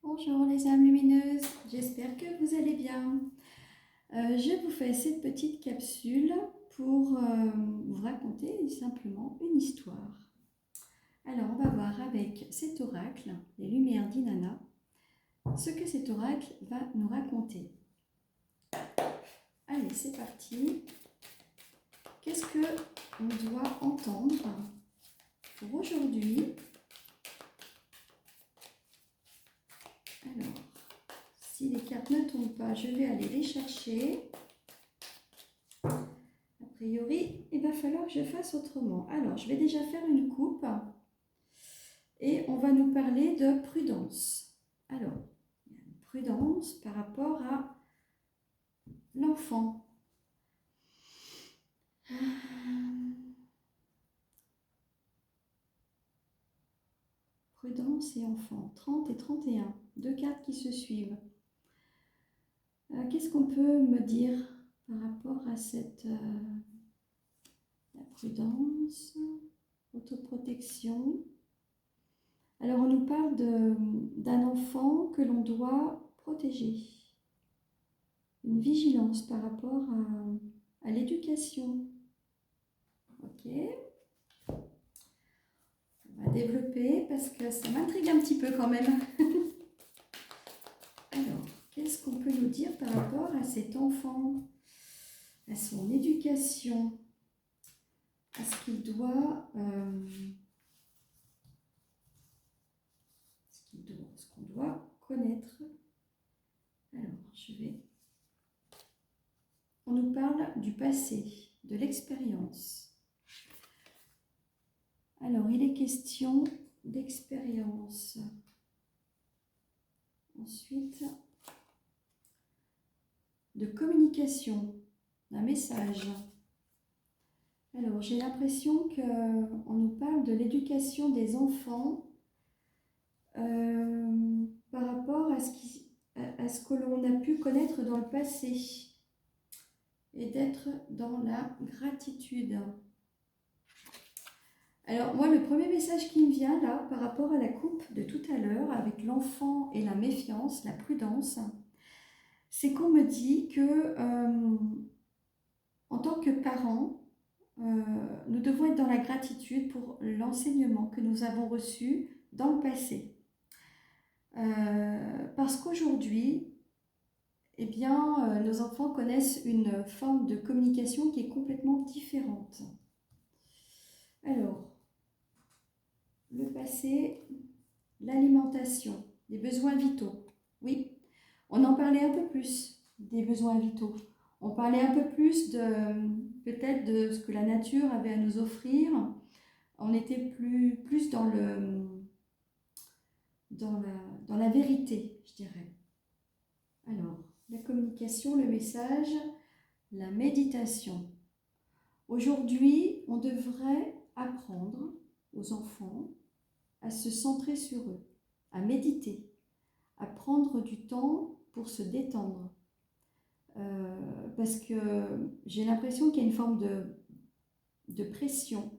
Bonjour les âmes lumineuses, j'espère que vous allez bien. Je vous fais cette petite capsule pour vous raconter simplement une histoire. Alors on va voir avec cet oracle, les lumières d'Inanna, ce que cet oracle va nous raconter. Allez, c'est parti. Qu'est-ce que on doit entendre pour aujourd'hui? Alors, si les cartes ne tombent pas, je vais aller les chercher. A priori, il va falloir que je fasse autrement. Alors, je vais déjà faire une coupe et on va nous parler de prudence. Alors, il y a une prudence par rapport à l'enfant. Prudence et enfant, 30 et 31, deux cartes qui se suivent. Qu'est-ce qu'on peut me dire par rapport à cette la prudence, autoprotection? Alors, on nous parle d'un enfant que l'on doit protéger. Une vigilance par rapport à l'éducation. Ok. On va développer parce que ça m'intrigue un petit peu quand même. Alors, qu'est-ce qu'on peut nous dire par rapport à cet enfant, à son éducation, à ce qu'il doit... ce qu'on doit connaître. Alors, on nous parle du passé, de l'expérience. Alors, il est question d'expérience. Ensuite, de communication, d'un message. Alors, j'ai l'impression qu'on nous parle de l'éducation des enfants par rapport à ce que l'on a pu connaître dans le passé et d'être dans la gratitude. Alors moi, le premier message qui me vient là, par rapport à la coupe de tout à l'heure, avec l'enfant et la méfiance, la prudence, c'est qu'on me dit que en tant que parents, nous devons être dans la gratitude pour l'enseignement que nous avons reçu dans le passé. Parce qu'aujourd'hui, eh bien, nos enfants connaissent une forme de communication qui est complètement différente. Alors, le passé, l'alimentation, les besoins vitaux. Oui, on en parlait un peu plus des besoins vitaux. On parlait un peu plus peut-être de ce que la nature avait à nous offrir. On était plus dans la vérité, je dirais. Alors, la communication, le message, la méditation. Aujourd'hui, on devrait apprendre aux enfants à se centrer sur eux, à méditer, à prendre du temps pour se détendre. Parce que j'ai l'impression qu'il y a une forme de pression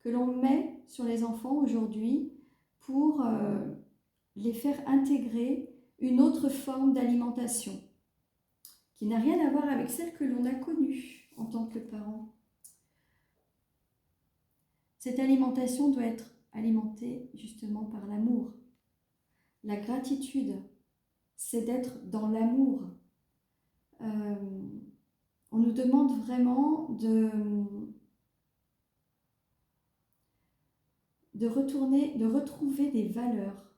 que l'on met sur les enfants aujourd'hui pour les faire intégrer une autre forme d'alimentation qui n'a rien à voir avec celle que l'on a connue en tant que parent. Cette alimentation doit être alimentée justement par l'amour. La gratitude, c'est d'être dans l'amour. On nous demande vraiment de retrouver des valeurs,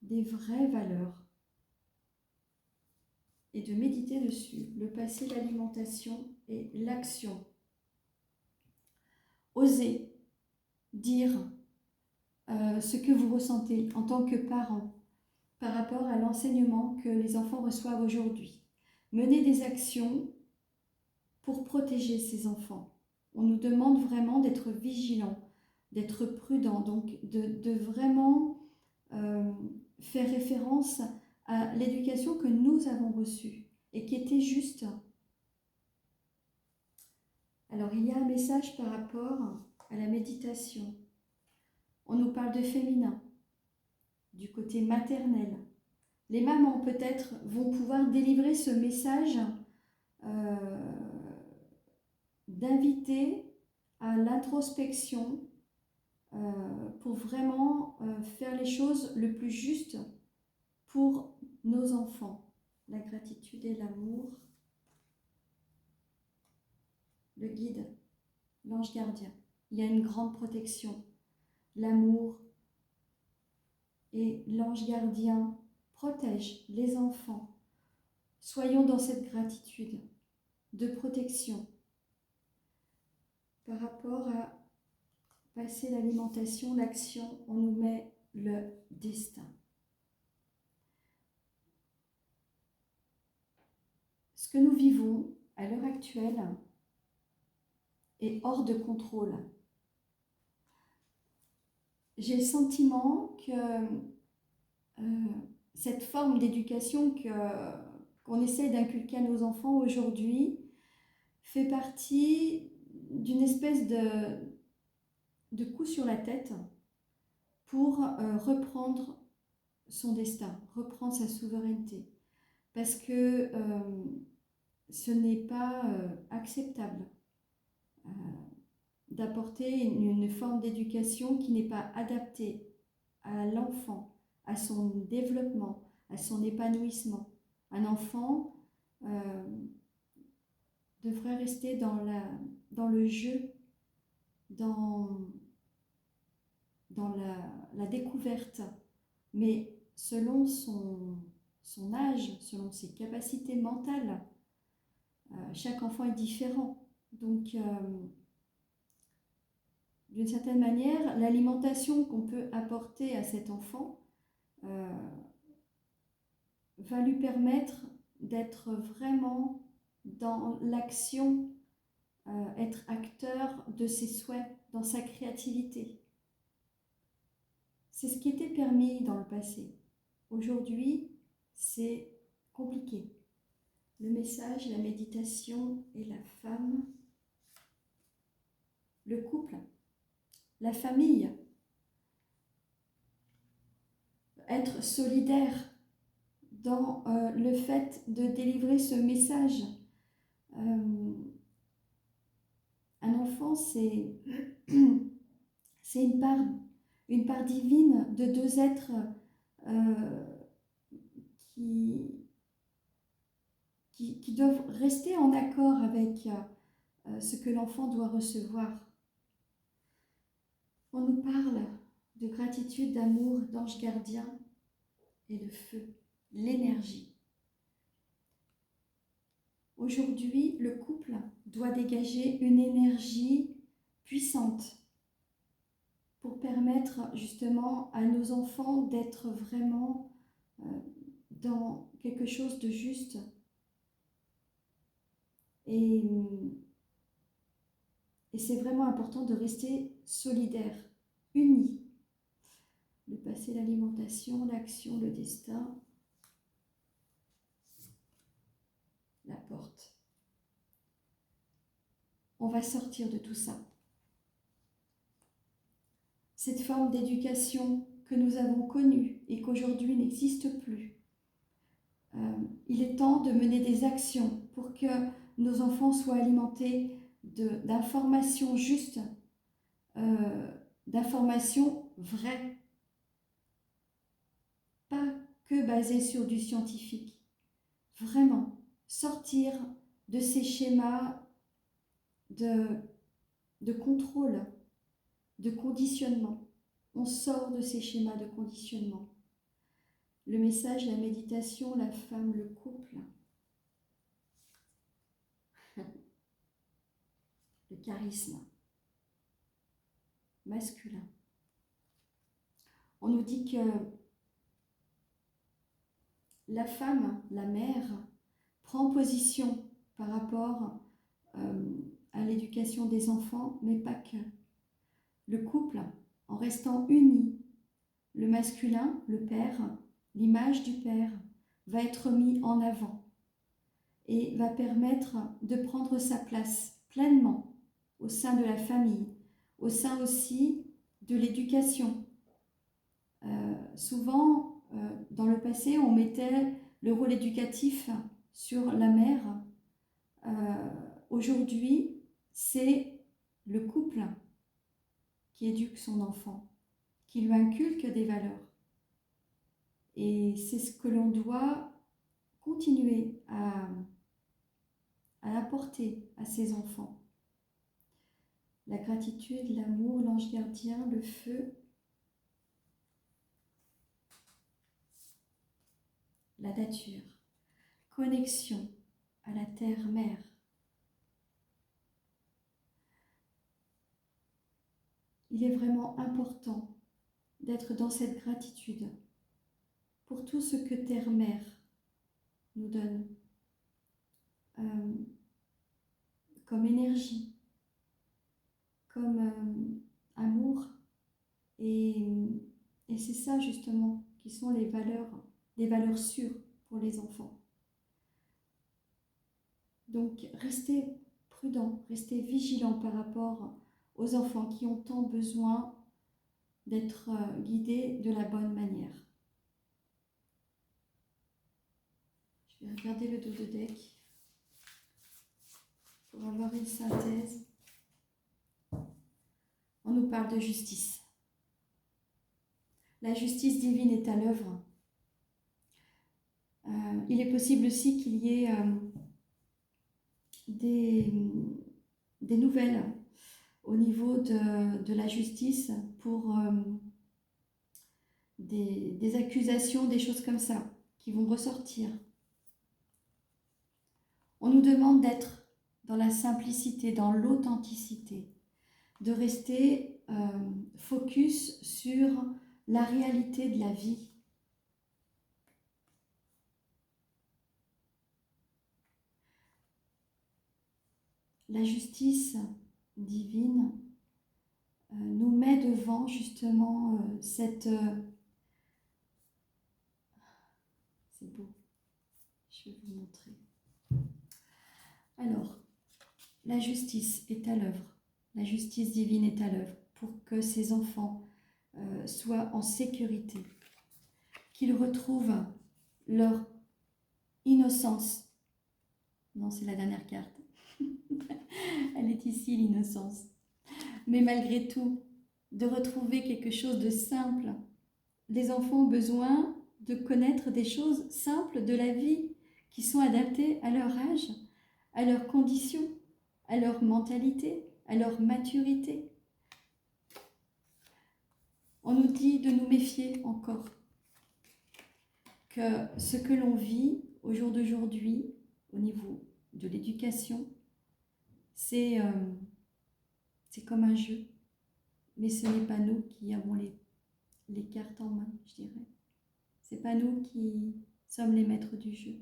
des vraies valeurs, et de méditer dessus, le passé, l'alimentation et l'action. Osez dire ce que vous ressentez en tant que parent par rapport à l'enseignement que les enfants reçoivent aujourd'hui. Menez des actions pour protéger ces enfants. On nous demande vraiment d'être vigilants, d'être prudents, donc de vraiment faire référence à l'éducation que nous avons reçue et qui était juste. Alors, il y a un message par rapport à la méditation. On nous parle de féminin, du côté maternel. les mamans peut-être vont pouvoir délivrer ce message d'inviter à l'introspection pour vraiment faire les choses le plus juste pour nos enfants. La gratitude et l'amour, le guide, l'ange gardien. Il y a une grande protection. L'amour et l'ange gardien protègent les enfants. Soyons dans cette gratitude de protection par rapport à passer l'alimentation, l'action, on nous met le destin. Ce que nous vivons à l'heure actuelle est hors de contrôle. J'ai le sentiment que cette forme d'éducation qu'on essaie d'inculquer à nos enfants aujourd'hui fait partie d'une espèce de coup sur la tête pour reprendre son destin, reprendre sa souveraineté. Parce que ce n'est pas acceptable d'apporter une forme d'éducation qui n'est pas adaptée à l'enfant, à son développement, à son épanouissement. Un enfant devrait rester dans le jeu, dans la découverte, mais selon son âge, selon ses capacités mentales. Chaque enfant est différent. Donc, d'une certaine manière, l'alimentation qu'on peut apporter à cet enfant va lui permettre d'être vraiment dans l'action, être acteur de ses souhaits, dans sa créativité. C'est ce qui était permis dans le passé. Aujourd'hui, c'est compliqué. Le message, la méditation et la femme, le couple, la famille, être solidaire dans le fait de délivrer ce message. Un enfant, c'est une part divine de deux êtres qui doivent rester en accord avec ce que l'enfant doit recevoir. On nous parle de gratitude, d'amour, d'ange gardien et de feu, l'énergie. Aujourd'hui, le couple doit dégager une énergie puissante pour permettre justement à nos enfants d'être vraiment dans quelque chose de juste. Et c'est vraiment important de rester solidaire, unis. De passer l'alimentation, l'action, le destin, la porte. On va sortir de tout ça. Cette forme d'éducation que nous avons connue et qu'aujourd'hui n'existe plus. Il est temps de mener des actions pour que nos enfants soient alimentés d'informations justes, d'informations vraies, pas que basées sur du scientifique. Vraiment, sortir de ces schémas de contrôle, de conditionnement. On sort de ces schémas de conditionnement. Le message, la méditation, la femme, le couple, le charisme masculin. On nous dit que la femme, la mère, prend position par rapport à l'éducation des enfants, mais pas que. Le couple, en restant uni, le masculin, le père, l'image du père, va être mis en avant et va permettre de prendre sa place pleinement au sein de la famille, au sein aussi de l'éducation. Souvent, Dans le passé, on mettait le rôle éducatif sur la mère. Aujourd'hui, c'est le couple qui éduque son enfant, qui lui inculque des valeurs. Et c'est ce que l'on doit continuer à apporter à ses enfants. La gratitude, l'amour, l'ange gardien, le feu, la nature, connexion à la terre-mère. Il est vraiment important d'être dans cette gratitude pour tout ce que terre-mère nous donne comme énergie, comme amour. Et c'est ça justement qui sont les valeurs sûres pour les enfants. Donc restez prudents, restez vigilants par rapport aux enfants qui ont tant besoin d'être guidés de la bonne manière. Je vais regarder le dos de deck pour avoir une synthèse. On nous parle de justice. La justice divine est à l'œuvre. Il est possible aussi qu'il y ait des nouvelles au niveau de la justice pour des accusations, des choses comme ça qui vont ressortir. On nous demande d'être dans la simplicité, dans l'authenticité, de rester focus sur la réalité de la vie. La justice divine nous met devant justement cette... c'est beau, je vais vous montrer. Alors, la justice est à l'œuvre, la justice divine est à l'œuvre pour que ces enfants soient en sécurité, qu'ils retrouvent leur innocence. Non, c'est la dernière carte. Elle est ici, l'innocence. Mais malgré tout, de retrouver quelque chose de simple. Les enfants ont besoin de connaître des choses simples de la vie qui sont adaptées à leur âge, à leurs conditions, à leur mentalité, à leur maturité. On nous dit de nous méfier encore, que ce que l'on vit au jour d'aujourd'hui, au niveau de l'éducation, c'est comme un jeu, mais ce n'est pas nous qui avons les cartes en main, je dirais. Ce n'est pas nous qui sommes les maîtres du jeu.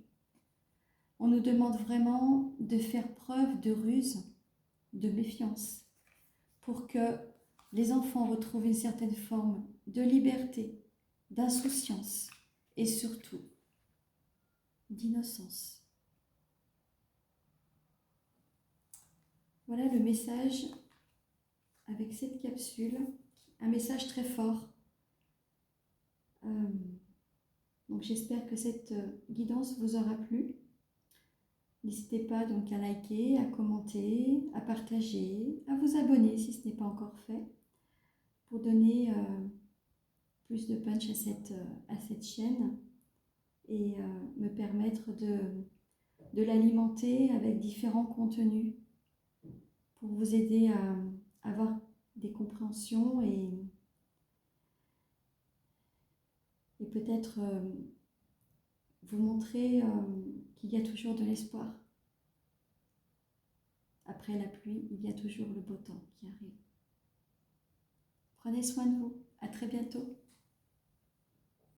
On nous demande vraiment de faire preuve de ruse, de méfiance, pour que les enfants retrouvent une certaine forme de liberté, d'insouciance et surtout d'innocence. Voilà le message avec cette capsule, un message très fort. Donc j'espère que cette guidance vous aura plu. N'hésitez pas donc à liker, à commenter, à partager, à vous abonner si ce n'est pas encore fait, pour donner plus de punch à cette chaîne et me permettre de l'alimenter avec différents contenus pour vous aider à avoir des compréhensions et peut-être vous montrer qu'il y a toujours de l'espoir. Après la pluie, il y a toujours le beau temps qui arrive. Prenez soin de vous. À très bientôt.